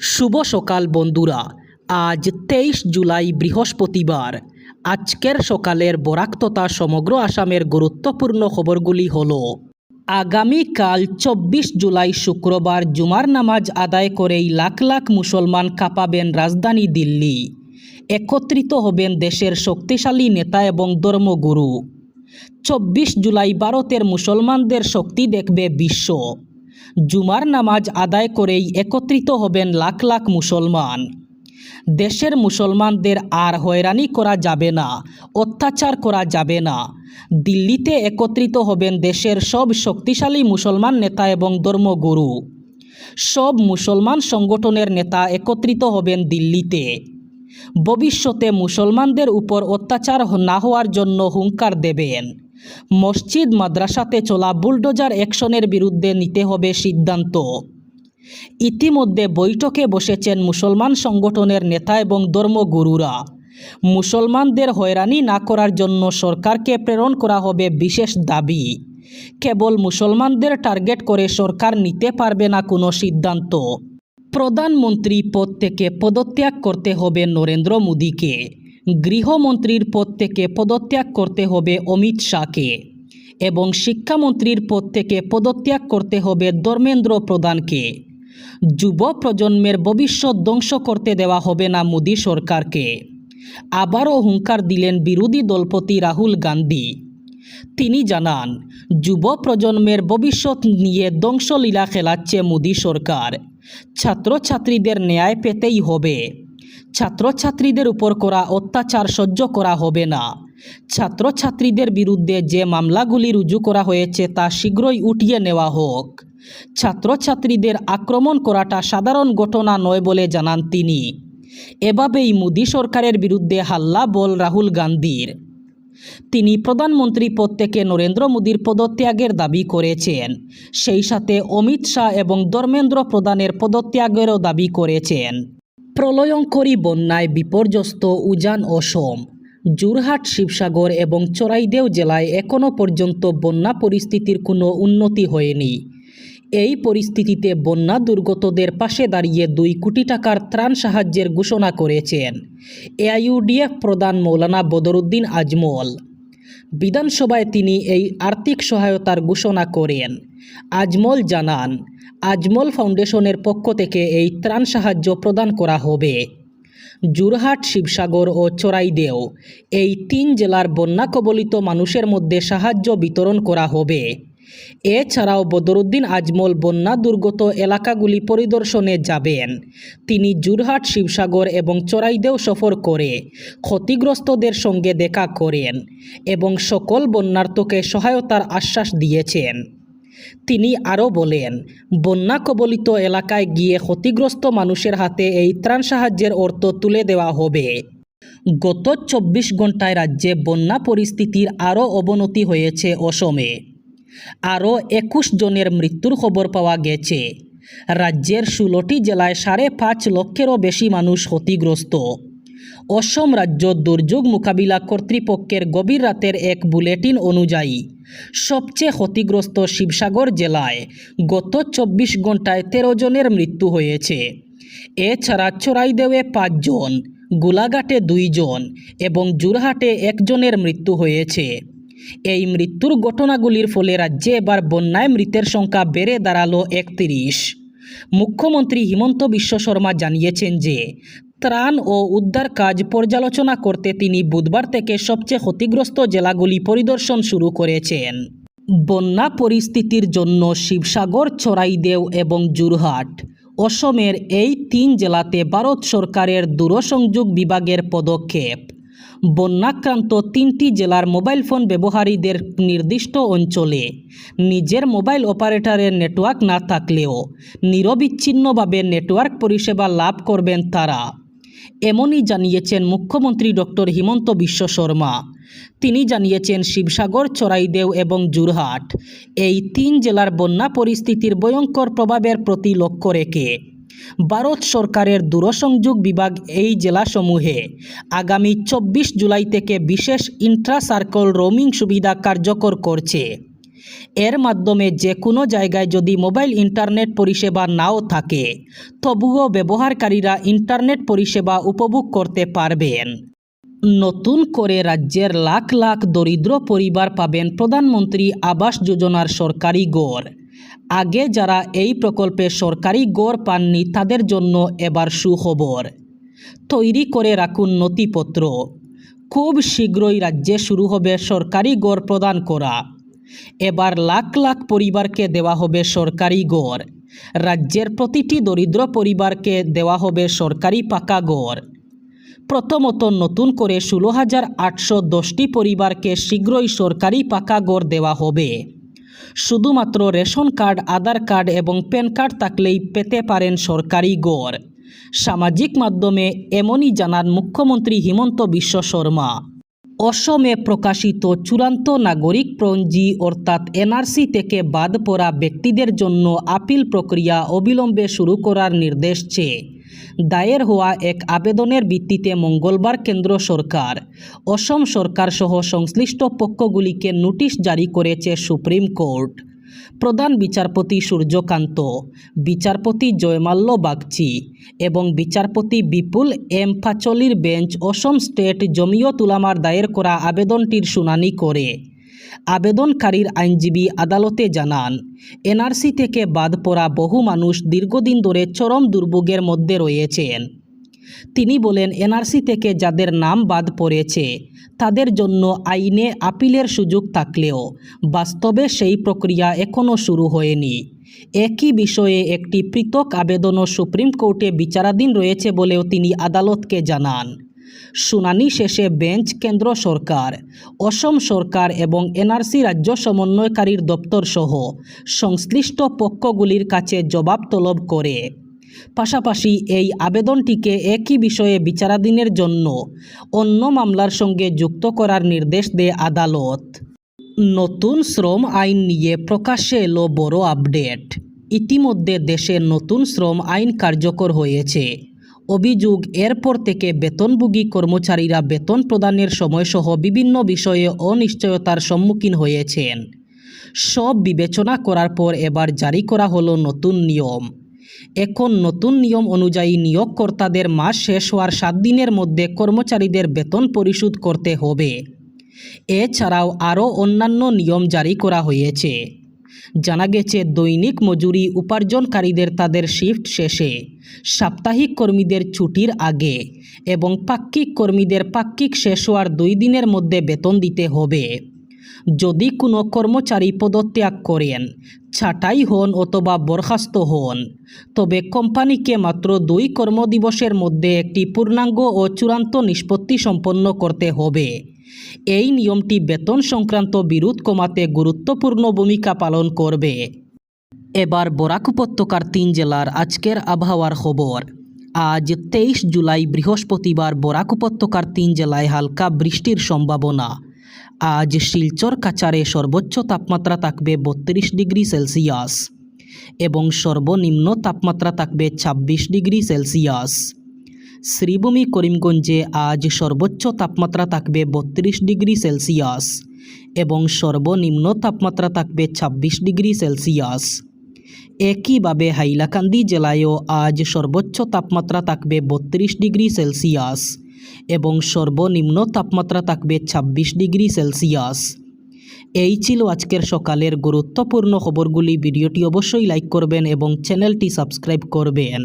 শুভ সকাল বন্ধুরা। আজ 23 জুলাই বৃহস্পতিবার। আজকের সকালের বরাক তথা সমগ্র আসামের গুরুত্বপূর্ণ খবরগুলি হলো: আগামীকাল 24 জুলাই শুক্রবার জুমার নামাজ আদায় করেই লাখ লাখ মুসলমান কাঁপাবেন রাজধানী দিল্লি। একত্রিত হবেন দেশের শক্তিশালী নেতা এবং ধর্মগুরু। 24 জুলাই ভারতের মুসলমানদের শক্তি দেখবে বিশ্ব। জুমার নামাজ আদায় করেই একত্রিত হবেন লাখ লাখ মুসলমান। দেশের মুসলমানদের আর হয়রানি করা যাবে না, অত্যাচার করা যাবে না। দিল্লিতে একত্রিত হবেন দেশের সব শক্তিশালী মুসলমান নেতা এবং ধর্মগুরু। সব মুসলমান সংগঠনের নেতা একত্রিত হবেন দিল্লিতে। ভবিষ্যতে মুসলমানদের উপর অত্যাচার না হওয়ার জন্য হুঙ্কার দেবেন। মসজিদ মাদ্রাসাতে চলা বুলডোজার অ্যাকশনের বিরুদ্ধে নিতে হবে সিদ্ধান্ত। ইতিমধ্যে বৈঠকে বসেছেন মুসলমান সংগঠনের নেতা এবং ধর্মগুরুরা। মুসলমানদের হয়রানি না করার জন্য সরকারকে প্রেরণ করা হবে বিশেষ দাবি। কেবল মুসলমানদের টার্গেট করে সরকার নিতে পারবে না কোনো সিদ্ধান্ত। প্রধানমন্ত্রী পদ থেকে পদত্যাগ করতে হবে নরেন্দ্র মোদীকে। গৃহমন্ত্রীর পদ থেকে পদত্যাগ করতে হবে অমিত শাহকে এবং শিক্ষামন্ত্রীর পদ থেকে পদত্যাগ করতে হবে ধর্মেন্দ্র প্রধানকে। যুব প্রজন্মের ভবিষ্যৎ ধ্বংস করতে দেওয়া হবে না মোদী সরকারকে। আবারও হুঙ্কার দিলেন বিরোধী দলপতি রাহুল গান্ধী। তিনি জানান, যুব প্রজন্মের ভবিষ্যৎ নিয়ে ধ্বংসলীলা খেলাচ্ছে মোদী সরকার। ছাত্রছাত্রীদের ন্যায় পেতেই হবে। ছাত্রছাত্রীদের উপর করা অত্যাচার সহ্য করা হবে না। ছাত্রছাত্রীদের বিরুদ্ধে যে মামলাগুলি রুজু করা হয়েছে তা শীঘ্রই উঠিয়ে নেওয়া হোক। ছাত্রছাত্রীদের আক্রমণ করাটা সাধারণ ঘটনা নয় বলে জানান তিনি। এভাবেই মোদী সরকারের বিরুদ্ধে হাল্লা বল রাহুল গান্ধীর। তিনি প্রধানমন্ত্রী পদ থেকে নরেন্দ্র মোদীর পদত্যাগের দাবি করেছেন। সেই সাথে অমিত শাহ এবং ধর্মেন্দ্র প্রধানের পদত্যাগেরও দাবি করেছেন। প্রলয়ঙ্করী বন্যায় বিপর্যস্ত উজান অসম। যোরহাট, শিবসাগর এবং চরাইদেও জেলায় এখনও পর্যন্ত বন্যা পরিস্থিতির কোনো উন্নতি হয়নি। এই পরিস্থিতিতে বন্যা দুর্গতদের পাশে দাঁড়িয়ে 2 কোটি টাকার ত্রাণ সাহায্যের ঘোষণা করেছেন এআইইউডিএফ প্রধান মৌলানা বদরুদ্দিন আজমল। বিধানসভায় তিনি এই আর্থিক সহায়তার ঘোষণা করেন। আজমল জানান, আজমল ফাউন্ডেশনের পক্ষ থেকে এই ত্রাণ সাহায্য প্রদান করা হবে। যোরহাট, শিবসাগর ও চরাইদেও এই 3 জেলার বন্যা কবলিত মানুষের মধ্যে সাহায্য বিতরণ করা হবে। এছাড়াও বদরুদ্দিন আজমল বন্যা দুর্গত এলাকাগুলি পরিদর্শনে যাবেন। তিনি যোরহাট, শিবসাগর এবং চরাইদেও সফর করে ক্ষতিগ্রস্তদের সঙ্গে দেখা করেন এবং সকল বন্যার্তকে সহায়তার আশ্বাস দিয়েছেন। তিনি আরও বলেন, বন্যা কবলিত এলাকায় গিয়ে ক্ষতিগ্রস্ত মানুষের হাতে এই ত্রাণ সাহায্যের অর্থ তুলে দেওয়া হবে। গত 24 ঘন্টায় রাজ্যে বন্যা পরিস্থিতির আরও অবনতি হয়েছে অসমে। আরও 21 জনের মৃত্যুর খবর পাওয়া গেছে। রাজ্যের 16টি জেলায় 5.5 লক্ষেরও বেশি মানুষ ক্ষতিগ্রস্ত। অসম রাজ্য দুর্যোগ মোকাবিলা কর্তৃপক্ষের গভীর রাতের এক বুলেটিন অনুযায়ী সবচেয়ে ক্ষতিগ্রস্ত শিবসাগর জেলায় গত 24 ঘন্টায় 13 জনের মৃত্যু হয়েছে। এছাড়া চরাইদেওয়ে 5 জন, গোলাঘাটে 2 জন এবং যোরহাটে 1 জনের মৃত্যু হয়েছে। এই মৃত্যুর ঘটনাগুলির ফলে রাজ্যে এবার বন্যায় মৃতের সংখ্যা বেড়ে দাঁড়ালো 31। মুখ্যমন্ত্রী হিমন্ত বিশ্ব শর্মা জানিয়েছেন যে ত্রাণ ও উদ্ধার কাজ পর্যালোচনা করতে তিনি বুধবার থেকে সবচেয়ে ক্ষতিগ্রস্ত জেলাগুলি পরিদর্শন শুরু করেছেন। বন্যা পরিস্থিতির জন্য শিবসাগর, চরাইদেও এবং যোরহাট, অসমের এই 3 জেলাতে ভারত সরকারের দূরসংযোগ বিভাগের পদক্ষেপ। বন্যাক্রান্ত 3টি জেলার মোবাইল ফোন ব্যবহারীদের নির্দিষ্ট অঞ্চলে নিজের মোবাইল অপারেটরের নেটওয়ার্ক না থাকলেও নিরবিচ্ছিন্নভাবে নেটওয়ার্ক পরিষেবা লাভ করবেন তারা। এমনই জানিয়েছেন মুখ্যমন্ত্রী ডক্টর হিমন্ত বিশ্ব শর্মা। তিনি জানিয়েছেন, শিবসাগর, চরাইদেও এবং যোরহাট এই 3 জেলার বন্যা পরিস্থিতির ভয়ঙ্কর প্রভাবের প্রতি লক্ষ্য রেখে ভারত সরকারের দূরসংযোগ বিভাগ এই জেলাসমূহে আগামী 24 জুলাই থেকে বিশেষ ইন্ট্রা সার্কেল রোমিং সুবিধা কার্যকর করছে। এর মাধ্যমে যে কোনো জায়গায় যদি মোবাইল ইন্টারনেট পরিষেবা নাও থাকে তবুও ব্যবহারকারীরা ইন্টারনেট পরিষেবা উপভোগ করতে পারবেন। নতুন করে রাজ্যের লাখ লাখ দরিদ্র পরিবার পাবেন প্রধানমন্ত্রী আবাস যোজনার সরকারি ঘর। আগে যারা এই প্রকল্পে সরকারি ঘর পাননি তাদের জন্য এবার সুখবর। তৈরি করে রাখুন নথিপত্র। খুব শীঘ্রই রাজ্যে শুরু হবে সরকারি ঘর প্রদান করা। এবার লাখ লাখ পরিবারকে দেওয়া হবে সরকারি ঘর। রাজ্যের প্রতিটি দরিদ্র পরিবারকে দেওয়া হবে সরকারি পাকা ঘর। প্রথমত নতুন করে 16,810টি পরিবারকে শীঘ্রই সরকারি পাকা ঘর দেওয়া হবে। শুধুমাত্র রেশন কার্ড, আধার কার্ড এবং প্যান কার্ড থাকলেই পেতে পারেন সরকারি ঘর। সামাজিক মাধ্যমে এমনই জানান মুখ্যমন্ত্রী হিমন্ত বিশ্ব শর্মা। অসমে প্রকাশিত চূড়ান্ত নাগরিকপঞ্জি অর্থাৎ এনআরসি থেকে বাদ পড়া ব্যক্তিদের জন্য আপিল প্রক্রিয়া অবিলম্বে শুরু করার নির্দেশ চেয়ে দায়ের হওয়া এক আবেদনের ভিত্তিতে মঙ্গলবার কেন্দ্র সরকার, অসম সরকার সহ সংশ্লিষ্ট পক্ষগুলিকে নোটিশ জারি করেছে সুপ্রিম কোর্ট। প্রধান বিচারপতি সূর্যকান্ত, বিচারপতি জয়মাল্য বাগচি এবং বিচারপতি বিপুল এম পাচলির বেঞ্চ অসম স্টেট জমিয়ত উলামার দায়ের করা আবেদনটির শুনানি করে। আবেদনকারীর আইনজীবী আদালতে জানান, এনআরসি থেকে বাদ পড়া বহু মানুষ দীর্ঘদিন ধরে চরম দুর্ভোগের মধ্যে রয়েছেন। তিনি বলেন, এনআরসি থেকে যাদের নাম বাদ পড়েছে তাদের জন্য আইনে আপিলের সুযোগ থাকলেও বাস্তবে সেই প্রক্রিয়া এখনও শুরু হয়নি। একই বিষয়ে একটি পৃথক আবেদনও সুপ্রিম কোর্টে বিচারাধীন রয়েছে বলেও তিনি আদালতকে জানান। শুনানি শেষে বেঞ্চ কেন্দ্র সরকার, অসম সরকার এবং এনআরসি রাজ্য সমন্বয়কারীর দপ্তর সহ সংশ্লিষ্ট পক্ষগুলির কাছে জবাব তলব করে। পাশাপাশি এই আবেদনটিকে একই বিষয়ে বিচারাধীনের জন্য অন্য মামলার সঙ্গে যুক্ত করার নির্দেশ দেয় আদালত। নতুন শ্রম আইন নিয়ে প্রকাশ্যে এলো বড় আপডেট। ইতিমধ্যে দেশে নতুন শ্রম আইন কার্যকর হয়েছে। অভিযোগ, এরপর থেকে বেতনভোগী কর্মচারীরা বেতন প্রদানের সময়সহ বিভিন্ন বিষয়ে অনিশ্চয়তার সম্মুখীন হয়েছেন। সব বিবেচনা করার পর এবার জারি করা হলো নতুন নিয়ম। এখন নতুন নিয়ম অনুযায়ী নিয়োগকর্তাদের মাস শেষ হওয়ার 7 দিনের মধ্যে কর্মচারীদের বেতন পরিশোধ করতে হবে। এছাড়াও আরও অন্যান্য নিয়ম জারি করা হয়েছে। জানা গেছে, দৈনিক মজুরি উপার্জনকারীদের তাদের শিফট শেষে, সাপ্তাহিক কর্মীদের ছুটির আগে এবং পাক্ষিক কর্মীদের পাক্ষিক শেষ হওয়ার 2 দিনের মধ্যে বেতন দিতে হবে। যদি কোনো কর্মচারী পদত্যাগ করেন, ছাঁটাই হন অথবা বরখাস্ত হন, তবে কোম্পানিকে মাত্র 2 কর্মদিবসের মধ্যে একটি পূর্ণাঙ্গ ও চূড়ান্ত নিষ্পত্তি সম্পন্ন করতে হবে। এই নিয়মটি বেতন সংক্রান্ত বিরোধ কমাতে গুরুত্বপূর্ণ ভূমিকা পালন করবে। এবার বরাক উপত্যকার 3 জেলার আজকের আবহাওয়ার খবর। আজ 23 জুলাই বৃহস্পতিবার বরাক উপত্যকার 3 জেলায় হালকা বৃষ্টির সম্ভাবনা। আজ শিলচর কাছাড়ে সর্বোচ্চ তাপমাত্রা থাকবে 32 ডিগ্রি সেলসিয়াস এবং সর্বনিম্ন তাপমাত্রা থাকবে 26 ডিগ্রি সেলসিয়াস। শ্রীভূমি করিমগঞ্জে আজ সর্বোচ্চ তাপমাত্রা থাকবে 32 ডিগ্রি সেলসিয়াস এবং সর্বনিম্ন তাপমাত্রা থাকবে 26 ডিগ্রি সেলসিয়াস। একইভাবে হাইলাকান্দি জেলায়ও আজ সর্বোচ্চ তাপমাত্রা থাকবে 32 ডিগ্রি সেলসিয়াস এবং সর্বনিম্ন তাপমাত্রা থাকবে 26 ডিগ্রি সেলসিয়াস। এই ছিল আজকের সকালের গুরুত্বপূর্ণ খবরগুলি। ভিডিওটি অবশ্যই লাইক করবেন এবং চ্যানেলটি সাবস্ক্রাইব করবেন।